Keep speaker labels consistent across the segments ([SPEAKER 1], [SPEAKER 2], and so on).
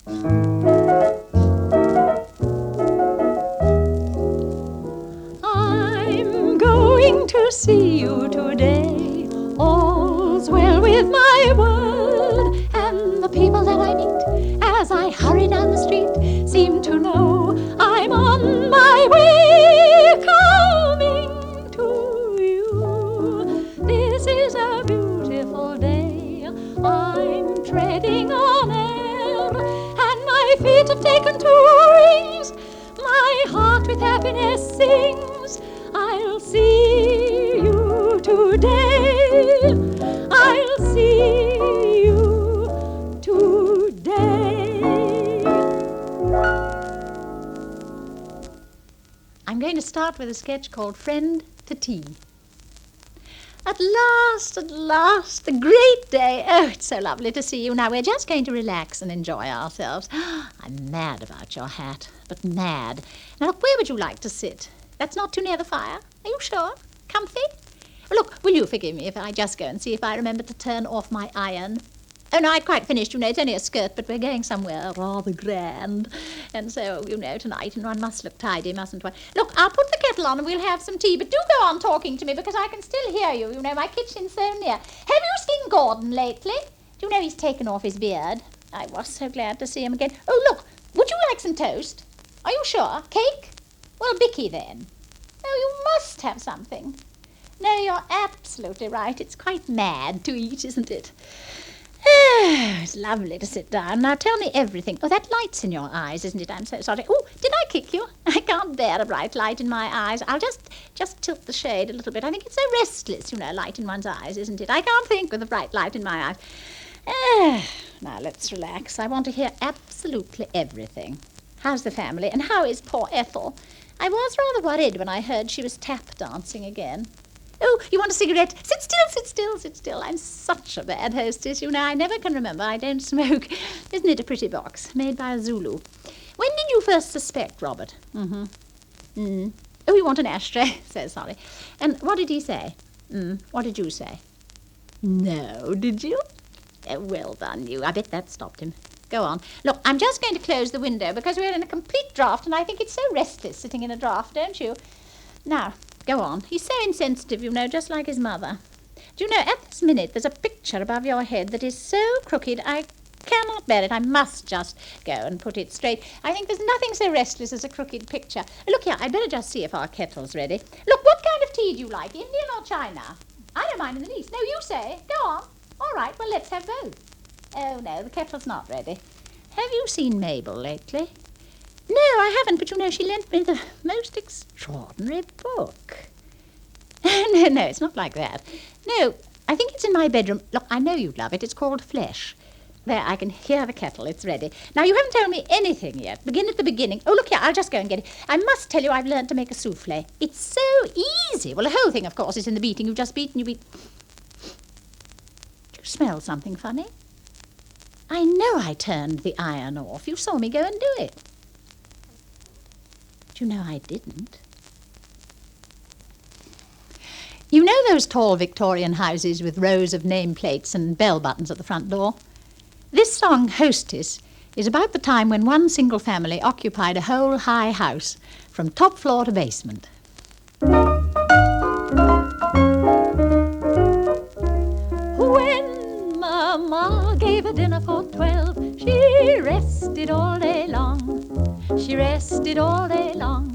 [SPEAKER 1] I'm going to see you today. All's well with my world, and the people that I meet as I hurry down the street seem to know I'm on my way, coming to you. This is a beautiful day. I'm treading on air, and my feet have taken to wings. My heart with happiness sings. I'll see you today. I'll see you today. I'm going to start with a sketch called Friend to Tea. At last, the great day. Oh, it's so lovely to see you. Now, we're just going to relax and enjoy ourselves. I'm mad about your hat, but mad. Now, look, where would you like to sit? That's not too near the fire. Are you sure? Comfy? Well, look, will you forgive me if I just go and see if I remember to turn off my iron? Oh, no, I'd quite finished, it's only a skirt, but we're going somewhere rather grand. And so, tonight, and one must look tidy, mustn't one? Look, I'll put the kettle on and we'll have some tea, but do go on talking to me because I can still hear you, my kitchen's so near. Have you seen Gordon lately? Do you know he's taken off his beard? I was so glad to see him again. Oh, look, would you like some toast? Are you sure? Cake? Well, bicky then. Oh, you must have something. No, you're absolutely right. It's quite mad to eat, isn't it? It's lovely to sit down. Now tell me everything. Oh, that light's in your eyes, isn't it? I'm so sorry. Oh, did I kick you? I can't bear a bright light in my eyes. I'll just tilt the shade a little bit. I think it's so restless, light in one's eyes, isn't it? I can't think with a bright light in my eyes. Now let's relax. I want to hear absolutely everything. How's the family? And how is poor Ethel? I was rather worried when I heard she was tap dancing again. Oh, you want a cigarette? Sit still, sit still, sit still. I'm such a bad hostess, I never can remember. I don't smoke. Isn't it a pretty box? Made by a Zulu. When did you first suspect Robert? Oh, you want an ashtray? So sorry. And what did he say? What did you say? No, did you? Oh, well done, you. I bet that stopped him. Go on. Look, I'm just going to close the window because we're in a complete draught and I think it's so restless sitting in a draught, don't you? Now, go on. He's so insensitive, just like his mother. Do you know, at this minute, there's a picture above your head that is so crooked, I cannot bear it. I must just go and put it straight. I think there's nothing so restless as a crooked picture. Look here, I'd better just see if our kettle's ready. Look, what kind of tea do you like, Indian or China? I don't mind in the least. No, you say. Go on. All right, well, let's have both. Oh, no, the kettle's not ready. Have you seen Mabel lately? No, I haven't, but she lent me the most extraordinary book. No, it's not like that. No, I think it's in my bedroom. Look, I know you'd love it. It's called Flesh. There, I can hear the kettle. It's ready. Now, you haven't told me anything yet. Begin at the beginning. Oh, look here, I'll just go and get it. I must tell you I've learned to make a souffle. It's so easy. Well, the whole thing, of course, is in the beating. You've just beaten, you beat... Do you smell something funny? I know I turned the iron off. You saw me go and do it. Do you know I didn't? You know those tall Victorian houses with rows of nameplates and bell buttons at the front door? This song, Hostess, is about the time when one single family occupied a whole high house, from top floor to basement. When Mama gave a dinner for 12, she rested all day long. She rested all day long.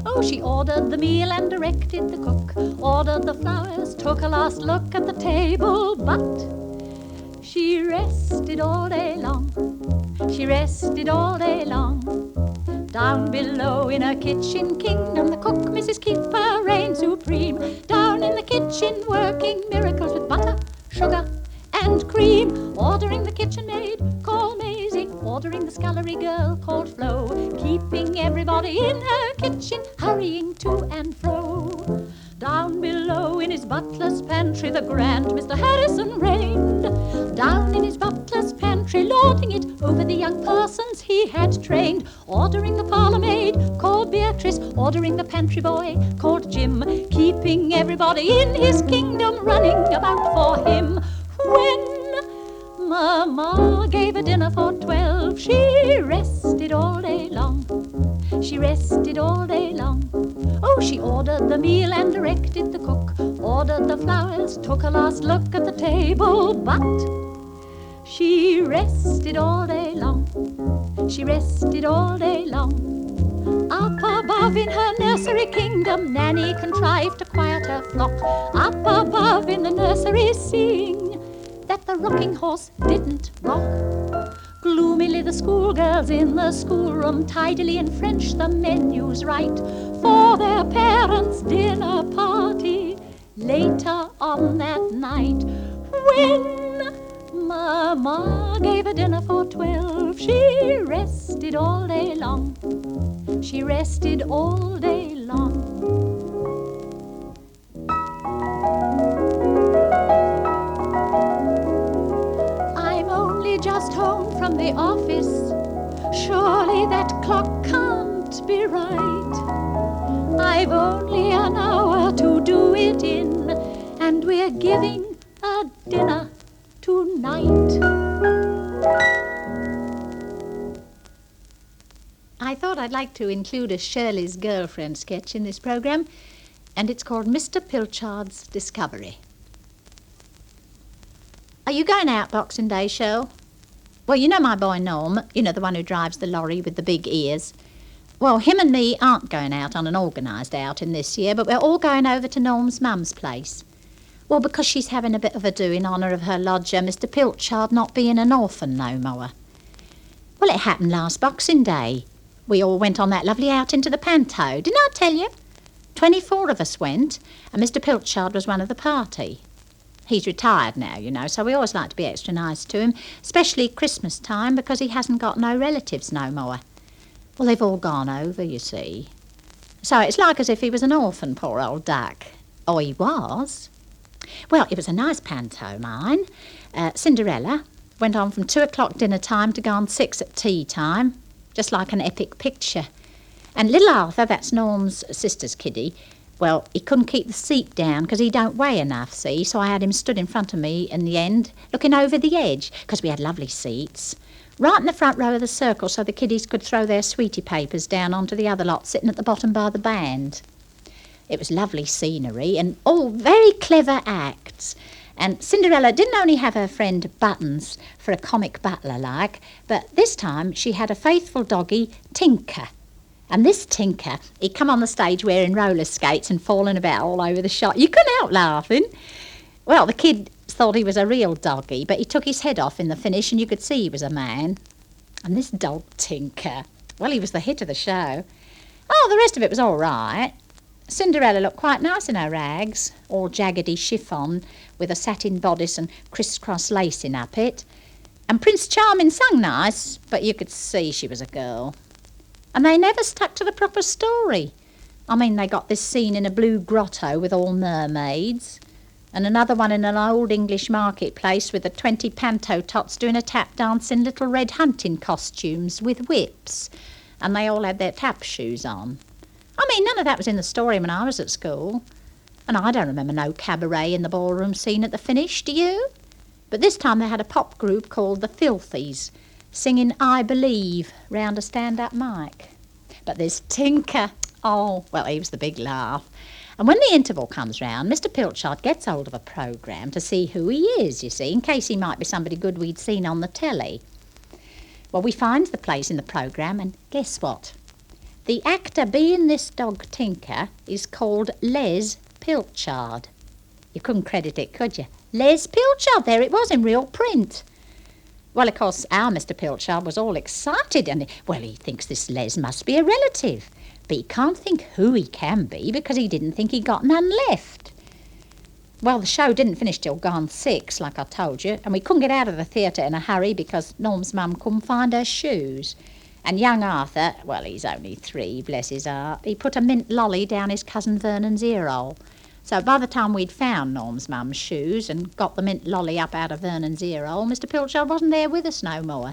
[SPEAKER 1] Oh, she ordered the meal and directed the cook, ordered the flowers, took a last look at the table, but she rested all day long. She rested all day long. Down below in her kitchen kingdom, the cook, Mrs. Keeper, reigned supreme. Down in the kitchen working miracles with butter, sugar, and cream. Ordering the kitchen maid called Maisie, ordering the scullery girl called Flo, keeping everybody in her kitchen, hurrying to and fro. Down below in his butler's pantry, the grand Mr. Harrison reigned. Down in his butler's pantry, lording it over the young persons he had trained. Ordering the parlour maid called Beatrice, ordering the pantry boy called Jim, keeping everybody in his kingdom running about for him. When Mama gave a dinner for 12. She rested all day long. She rested all day long. Oh, she ordered the meal and directed the cook, ordered the flowers, took a last look at the table, but she rested all day long. She rested all day long. Up above in her nursery kingdom, Nanny contrived to quiet her flock. Up above in the nursery, seeing that the rocking horse didn't rock. Gloomily the schoolgirls in the schoolroom tidily in French the menus write for their parents' dinner party later on that night. When Mama gave a dinner for 12, she rested all day long. She rested all day long. I'm only just home from the office. Surely that clock can't be right. I've only an hour to do it in, and we're giving a dinner tonight. I thought I'd like to include a Shirley's Girlfriend sketch in this programme, and it's called Mr. Pilchard's Discovery. Are you going out Boxing Day, Shirl? Well, you know my boy Norm, you know, the one who drives the lorry with the big ears. Well, him and me aren't going out on an organised outing this year, but we're all going over to Norm's mum's place. Well, because she's having a bit of a do in honour of her lodger, Mr. Pilchard, not being an orphan no more. Well, it happened last Boxing Day. We all went on that lovely outing to the Panto. Didn't I tell you? 24 of us went, and Mr. Pilchard was one of the party. He's retired now, you know, so we always like to be extra nice to him, especially Christmas time, because he hasn't got no relatives no more. Well, they've all gone over, you see. So it's like as if he was an orphan, poor old duck. Oh, he was. Well, it was a nice pantomime. Cinderella went on from 2 o'clock dinner time to gone 6 at tea time, just like an epic picture. And little Arthur, that's Norm's sister's kiddie, well, he couldn't keep the seat down because he don't weigh enough, see, so I had him stood in front of me in the end, looking over the edge, because we had lovely seats, right in the front row of the circle so the kiddies could throw their sweetie papers down onto the other lot sitting at the bottom by the band. It was lovely scenery and all very clever acts. And Cinderella didn't only have her friend Buttons for a comic butler like, but this time she had a faithful doggy, Tinker. And this Tinker, he'd come on the stage wearing roller skates and falling about all over the shop. You couldn't help laughing. Well, the kid thought he was a real doggy, but he took his head off in the finish and you could see he was a man. And this dog Tinker, well, he was the hit of the show. Oh, the rest of it was all right. Cinderella looked quite nice in her rags, all jaggedy chiffon with a satin bodice and criss-cross lacing up it. And Prince Charming sung nice, but you could see she was a girl. And they never stuck to the proper story. I mean, they got this scene in a blue grotto with all mermaids, and another one in an old English marketplace with the 20 panto tots doing a tap dance in little red hunting costumes with whips, and they all had their tap shoes on. I mean, none of that was in the story when I was at school. And I don't remember no cabaret in the ballroom scene at the finish, do you? But this time they had a pop group called the Filthies, singing I Believe round a stand-up mic. But this Tinker, oh, well, he was the big laugh. And when the interval comes round, Mr. Pilchard gets hold of a programme to see who he is, you see, in case he might be somebody good we'd seen on the telly. Well, we finds the place in the programme, and guess what? The actor being this dog Tinker is called Les Pilchard. You couldn't credit it, could you? Les Pilchard, there it was in real print. Well, of course, our Mr. Pilchard was all excited and, well, he thinks this Les must be a relative. But he can't think who he can be because he didn't think he got none left. Well, the show didn't finish till gone 6, like I told you, and we couldn't get out of the theatre in a hurry because Norm's mum couldn't find her shoes. And young Arthur, well, he's only 3, bless his heart, he put a mint lolly down his cousin Vernon's earhole. So by the time we'd found Norm's mum's shoes and got the mint lolly up out of Vernon's earhole, Mr. Pilchard wasn't there with us no more.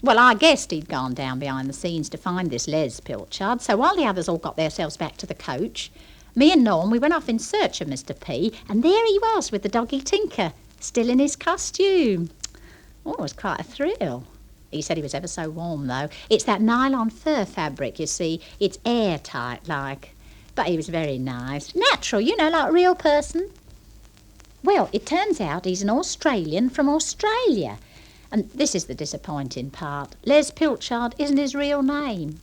[SPEAKER 1] Well, I guessed he'd gone down behind the scenes to find this Les Pilchard, so while the others all got themselves back to the coach, me and Norm, we went off in search of Mr. P, and there he was with the doggy Tinker, still in his costume. Oh, it was quite a thrill. He said he was ever so warm, though. It's that nylon fur fabric, you see. It's airtight, like. But he was very nice. Natural, you know, like a real person. Well, it turns out he's an Australian from Australia. And this is the disappointing part. Les Pilchard isn't his real name.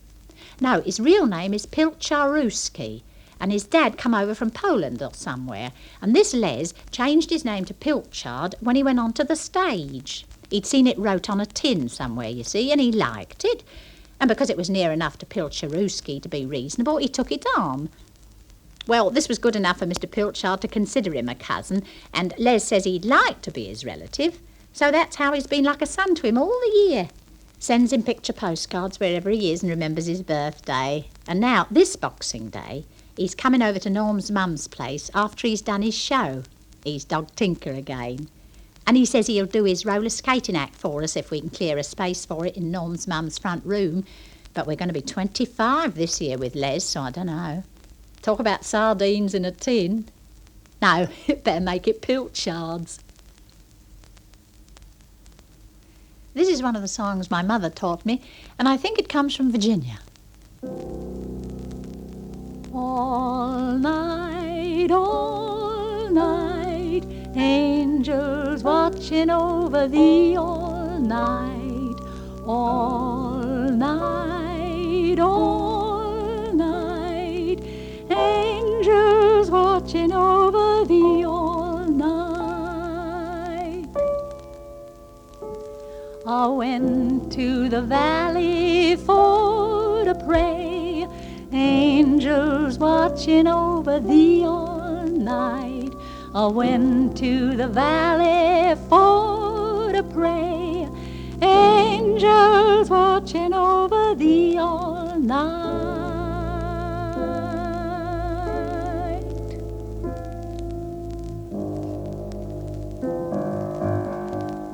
[SPEAKER 1] No, his real name is Pilcharuski. And his dad come over from Poland or somewhere. And this Les changed his name to Pilchard when he went onto the stage. He'd seen it wrote on a tin somewhere, you see, and he liked it. And because it was near enough to Pilcharuski to be reasonable, he took it on. Well, this was good enough for Mr. Pilchard to consider him a cousin, and Les says he'd like to be his relative, so that's how he's been like a son to him all the year. Sends him picture postcards wherever he is and remembers his birthday. And now, this Boxing Day, he's coming over to Norm's mum's place after he's done his show. He's Dog Tinker again. And he says he'll do his roller skating act for us if we can clear a space for it in Norm's mum's front room. But we're going to be 25 this year with Les, so I don't know. Talk about sardines in a tin. No, better make it Pilchards. This is one of the songs my mother taught me, and I think it comes from Virginia. All night, angels watching over thee all night, angels watching over thee all night. I went to the valley for to pray, angels watching over thee all night. I went to the valley for to pray, angels watching over thee all night.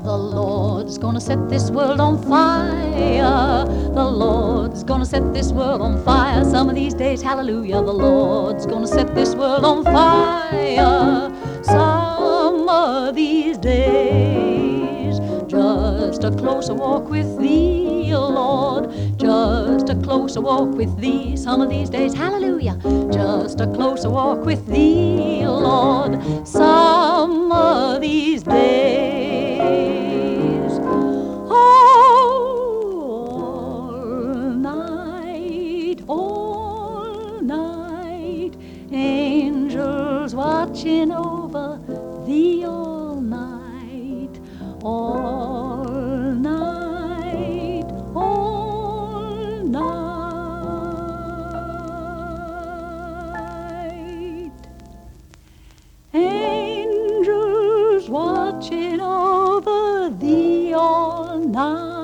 [SPEAKER 1] The Lord's gonna set this world on fire. The Lord's gonna set this world on fire. Some of these days, hallelujah. The Lord's gonna set this world on fire. Some of these days, just a closer walk with thee, oh Lord. Just a closer walk with thee. Some of these days, hallelujah. Just a closer walk with thee, oh Lord. Some of these days, all night, angels watching over thee all night, all night, all night. Angels watching over thee all night.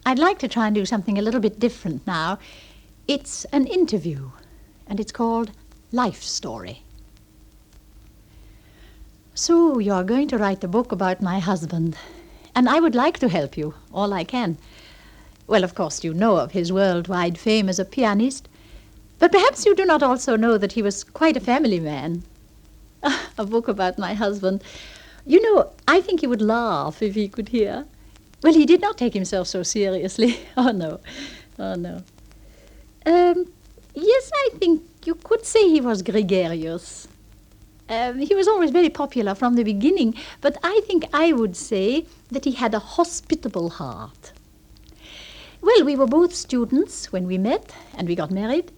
[SPEAKER 1] I'd like to try and do something a little bit different now. It's an interview, and it's called Life Story. So, you're going to write a book about my husband, and I would like to help you, all I can. Well, of course, you know of his worldwide fame as a pianist, but perhaps you do not also know that he was quite a family man. A book about my husband. You know, I think he would laugh if he could hear. Well, he did not take himself so seriously. Oh, no. Oh, no. Yes, I think you could say he was gregarious. He was always very popular from the beginning, but I think I would say that he had a hospitable heart. Well, we were both students when we met, and we got married.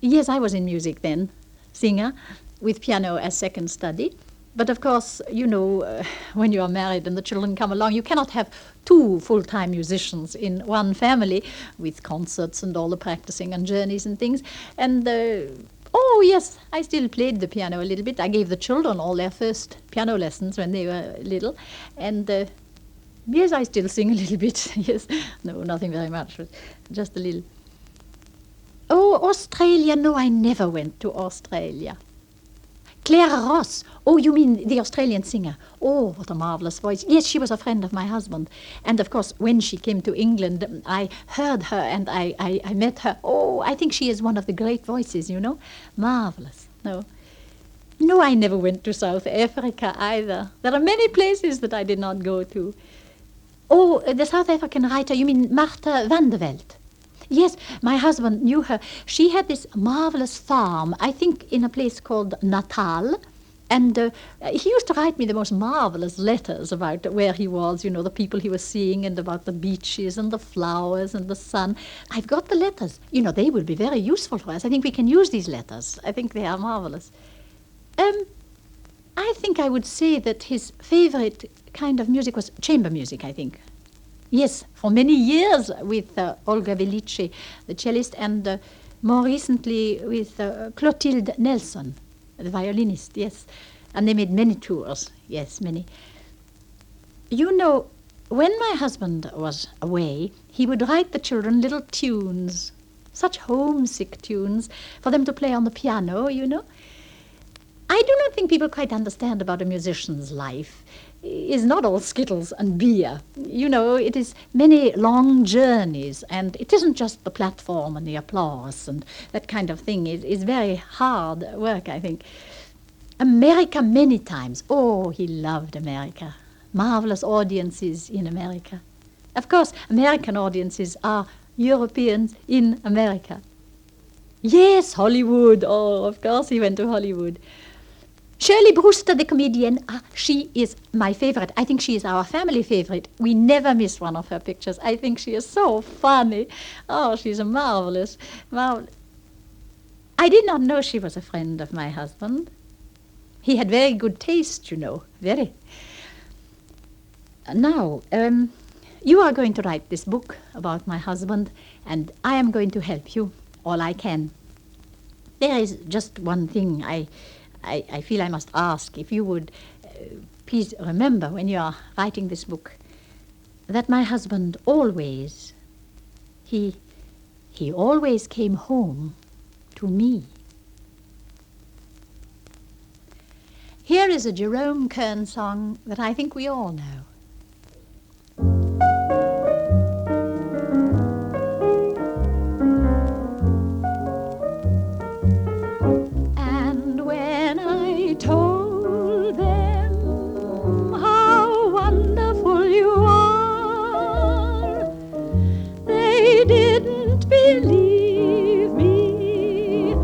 [SPEAKER 1] Yes, I was in music then, singer, with piano as second study. But of course, you know, when you are married and the children come along, you cannot have two full-time musicians in one family with concerts and all the practicing and journeys and things. And, oh yes, I still played the piano a little bit. I gave the children all their first piano lessons when they were little. And, yes, I still sing a little bit. Yes, no, nothing very much, but just a little. Oh, Australia, no, I never went to Australia. Clara Ross. Oh, you mean the Australian singer. Oh, what a marvellous voice. Yes, she was a friend of my husband. And, of course, when she came to England, I heard her and I met her. Oh, I think she is one of the great voices, you know. Marvellous. No, I never went to South Africa either. There are many places that I did not go to. Oh, the South African writer, you mean Martha van der Walt? Yes, my husband knew her. She had this marvellous farm, I think in a place called Natal. And he used to write me the most marvellous letters about where he was, you know, the people he was seeing and about the beaches and the flowers and the sun. I've got the letters. You know, they will be very useful for us. I think we can use these letters. I think they are marvellous. I think I would say that his favourite kind of music was chamber music, I think. Yes, for many years with Olga Velice, the cellist, and more recently with Clotilde Nelson, the violinist, yes. And they made many tours, yes, many. You know, when my husband was away, he would write the children little tunes, such homesick tunes, for them to play on the piano, you know. I do not think people quite understand about a musician's life. It's not all skittles and beer. You know, it is many long journeys, and it isn't just the platform and the applause and that kind of thing. It is very hard work, I think. America many times. Oh, he loved America. Marvelous audiences in America. Of course, American audiences are Europeans in America. Yes, Hollywood. Oh, of course he went to Hollywood. Shirley Brewster, the comedian, she is my favorite. I think she is our family favorite. We never miss one of her pictures. I think she is so funny. Oh, she's a marvelous. I did not know she was a friend of my husband. He had very good taste, you know, very. Now, you are going to write this book about my husband, and I am going to help you all I can. There is just one thing I feel I must ask, if you would please remember when you are writing this book that my husband always, he always came home to me. Here is a Jerome Kern song that I think we all know.
[SPEAKER 2] Told them how wonderful you are. They didn't believe me.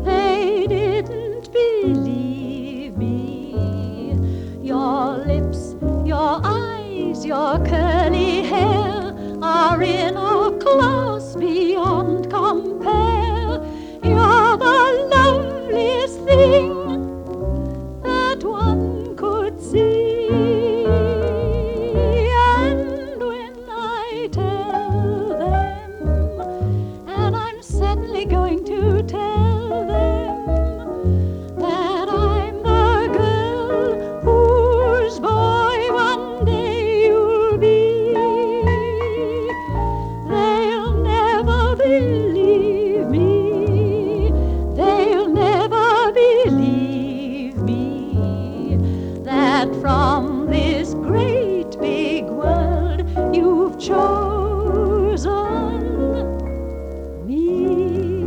[SPEAKER 2] They didn't believe me. Your lips, your eyes, your curly hair are in a class beyond compare. You're the loveliest thing one could see. And when I tell them, and I'm certainly going to tell them, that I'm the girl whose boy one day you'll be, they'll never believe me. They'll never believe me. That from this great big world you've chosen me.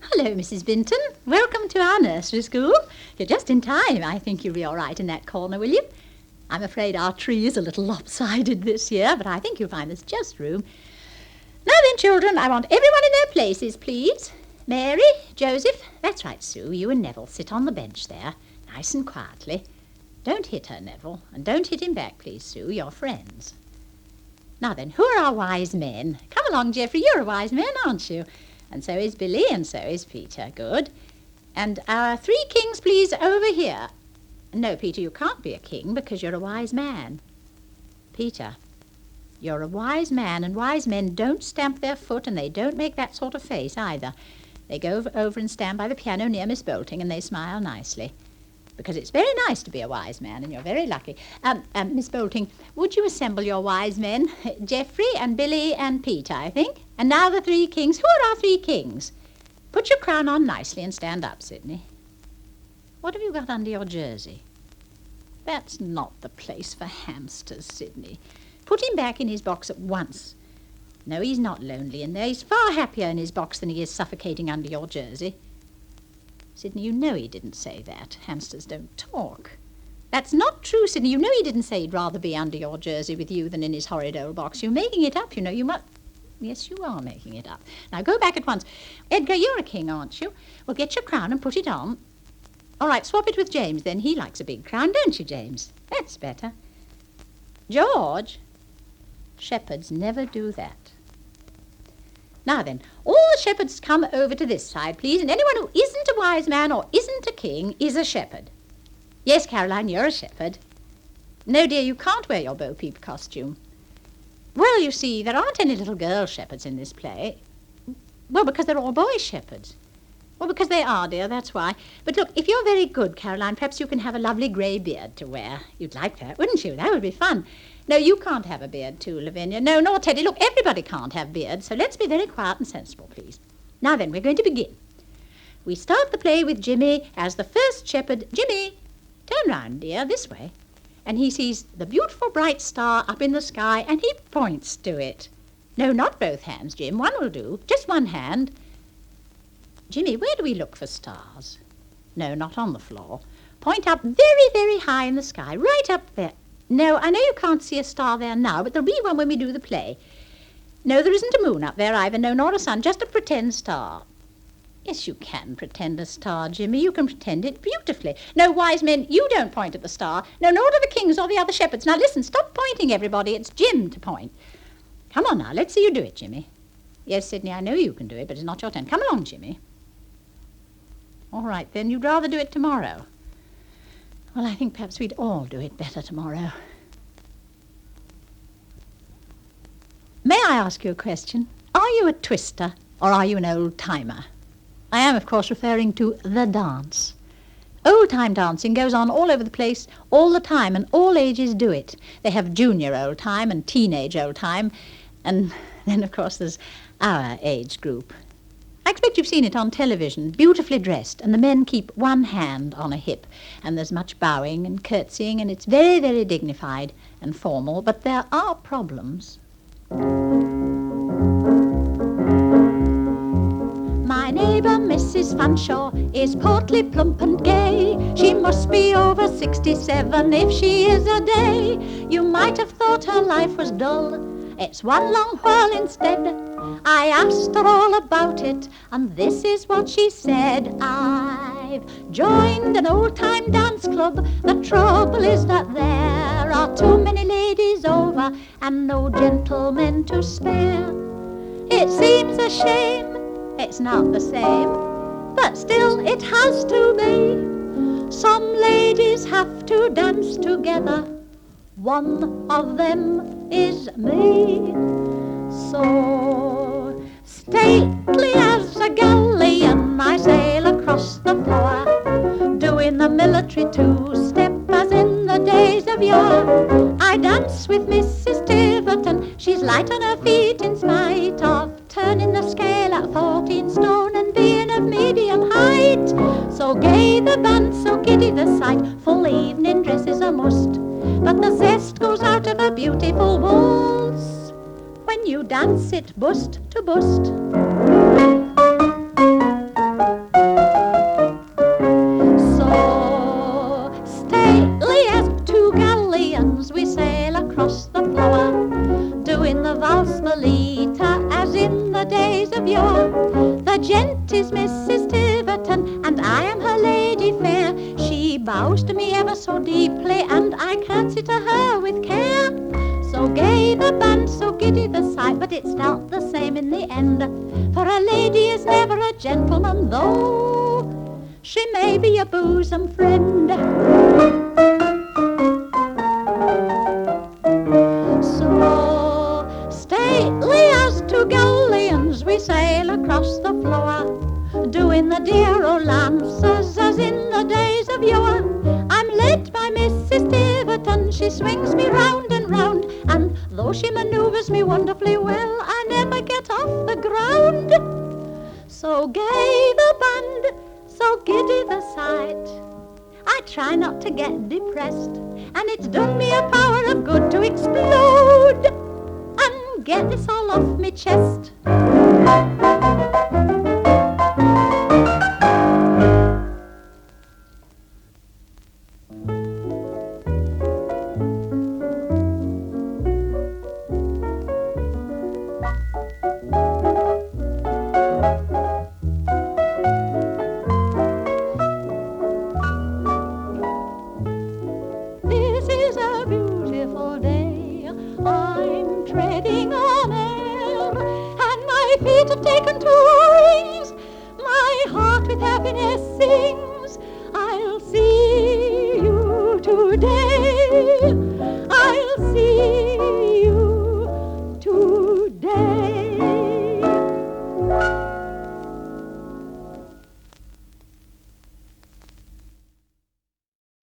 [SPEAKER 1] Hello, Mrs. Binton. Welcome to our nursery school. You're just in time. I think you'll be all right in that corner, will you? I'm afraid our tree is a little lopsided this year, but I think you'll find there's just room. Now then, children, I want everyone in their places, please. Mary, Joseph, that's right, Sue, you and Neville sit on the bench there, nice and quietly. Don't hit her, Neville, and don't hit him back, please, Sue, you're friends. Now then, who are our wise men? Come along, Geoffrey, you're a wise man, aren't you? And so is Billy, and so is Peter, good. And our 3 kings, please, over here. No, Peter, you can't be a king because you're a wise man. Peter, you're a wise man, and wise men don't stamp their foot, and they don't make that sort of face either. They go over and stand by the piano near Miss Bolting, and they smile nicely. because it's very nice to be a wise man, and you're very lucky. Miss Bolting, would you assemble your wise men? Geoffrey and Billy and Peter, I think. And now the 3 kings. Who are our 3 kings? Put your crown on nicely and stand up, Sidney. What have you got under your jersey? That's not the place for hamsters, Sidney. Put him back in his box at once. No, he's not lonely in there. He's far happier in his box than he is suffocating under your jersey. Sidney, you know he didn't say that. Hamsters don't talk. That's not true, Sidney. You know he didn't say he'd rather be under your jersey with you than in his horrid old box. You're making it up, you know. You must... Yes, you are making it up. Now, go back at once. Edgar, you're a king, aren't you? Well, get your crown and put it on. All right, swap it with James, then. He likes a big crown, don't you, James? That's better. George? Shepherds never do that. Now then, all the shepherds come over to this side, please, and anyone who isn't a wise man or isn't a king is a shepherd. Yes, Caroline, you're a shepherd. No, dear, you can't wear your Bo-Peep costume. Well, you see, there aren't any little girl shepherds in this play. Well, because they're all boy shepherds. Well, because they are, dear, that's why. But look, if you're very good, Caroline, perhaps you can have a lovely grey beard to wear. You'd like that, wouldn't you? That would be fun. No, you can't have a beard too, Lavinia. No, nor Teddy. Look, everybody can't have beards, so let's be very quiet and sensible, please. Now then, we're going to begin. We start the play with Jimmy as the first shepherd. Jimmy, turn round, dear, this way. And he sees the beautiful bright star up in the sky, and he points to it. No, not both hands, Jim. One will do. Just one hand. Jimmy, where do we look for stars? No, not on the floor. Point up very, very high in the sky, right up there. No, I know you can't see a star there now, but there'll be one when we do the play. No, there isn't a moon up there either, no, nor a sun, just a pretend star. Yes, you can pretend a star, Jimmy. You can pretend it beautifully. No, wise men, you don't point at the star. No, nor do the kings or the other shepherds. Now listen, stop pointing, everybody. It's Jim to point. Come on now, let's see you do it, Jimmy. Yes, Sidney, I know you can do it, but it's not your turn. Come along, Jimmy. All right, then, you'd rather do it tomorrow. Well, I think perhaps we'd all do it better tomorrow. May I ask you a question? Are you a twister or are you an old-timer? I am, of course, referring to the dance. Old-time dancing goes on all over the place all the time, and all ages do it. They have junior old-time and teenage old-time, and then, of course, there's our age group. I expect you've seen it on television, beautifully dressed, and the men keep one hand on a hip, and there's much bowing and curtsying, and it's very, very dignified and formal, but there are problems. My neighbour, Mrs. Fanshawe, is portly, plump and gay. She must be over 67 if she is a day. You might have thought her life was dull. It's one long whirl instead. I asked her all about it, and this is what she said. I've joined an old-time dance club. The trouble is that there are too many ladies over and no gentlemen to spare. It seems a shame, it's not the same, but still it has to be. Some ladies have to dance together. One of them is me. So stately as a galleon, I sail across the floor, doing the military two-step as in the days of yore. I dance with Mrs. Tiverton. She's light on her feet in spite of turning the scale at 14 stone and being of medium height. So gay the band, so giddy the sight, full evening dress is a must, but the zest goes out of a beautiful waltz when you dance it bust to bust. So stately as two galleons, we sail across the floor, doing the valse volita as in the days of yore. The gent is Mrs. Tiverton, and I am her lady fair. She bows to me ever so deeply, and I curtsy to her with care. So gay the band, so giddy the sight, but it's not the same in the end. For a lady is never a gentleman, though she may be a bosom friend. So stately as two galleons, we sail across the floor, doing the dear old lancers as in the days of yore. she swings me round and round, and though she maneuvers me wonderfully well, I never get off the ground. So gay the band, so giddy the sight, I try not to get depressed, and it's done me a power of good to explode and get this all off me chest.
[SPEAKER 2] This is a beautiful day. I'm treading on air, and my feet have taken to wings. My heart with happiness sings. I'll see you today.